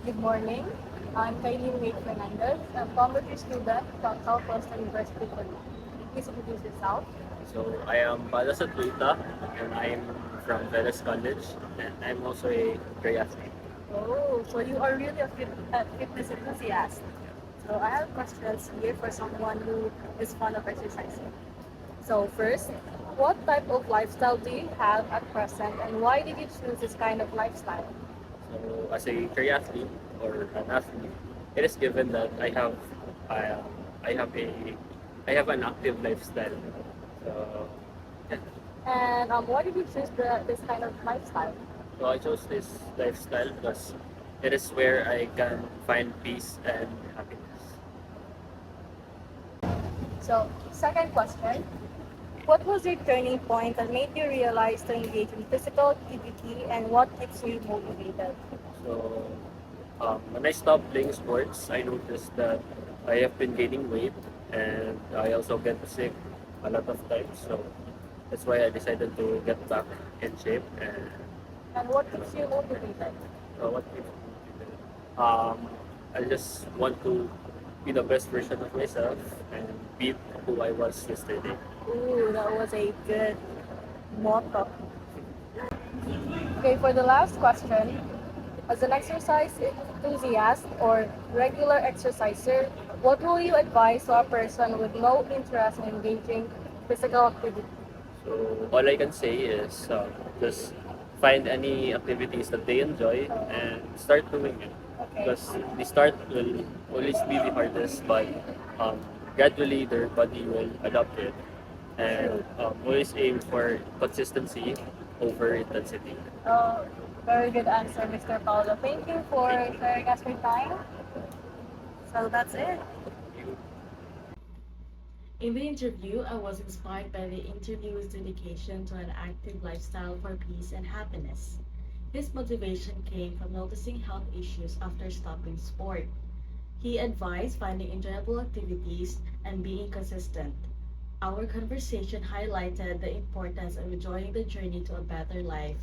Good morning. I'm Kylie Wade Fernandez, a commentary student from Southwestern University College. Please introduce yourself. So I am Balasat Luita and I'm from Veles College and I'm also a triathlete. Oh, so you are really a fitness enthusiast. So I have questions here for someone who is fond of exercising. So first, what type of lifestyle do you have at present and why did you choose this kind of lifestyle? So as a triathlete or an athlete, it is given that I, I have a I have an active lifestyle. So yeah. And why did you choose this kind of lifestyle? So I chose this lifestyle because it is where I can find peace and happiness. So second question, what was your turning point that made you realize to engage in physical activity and what keeps you motivated? So when I stopped playing sports, I noticed that I have been gaining weight and I also get sick a lot of times. So that's why I decided to get back in shape and And what keeps you motivated? what keeps me motivated. I just want to be the best version of myself and beat who I was yesterday. Ooh, that was a good motto. Okay, for the last question, as an exercise enthusiast or regular exerciser, what will you advise to a person with no interest in engaging physical activity? So all I can say is just find any activities that they enjoy and start doing it. Okay. Because the start will always be the hardest, but um, gradually their body will adapt it. And always aim for consistency over intensity. Uh, Very good answer, Mr. Paulo. Thank you for Thank you. sharing us your time. So that's it. You In the interview, I was inspired by the interviewer's dedication to an active lifestyle for peace and happiness. His motivation came from noticing health issues after stopping sport. He advised finding enjoyable activities and being consistent. Our conversation highlighted the importance of enjoying the journey to a better life.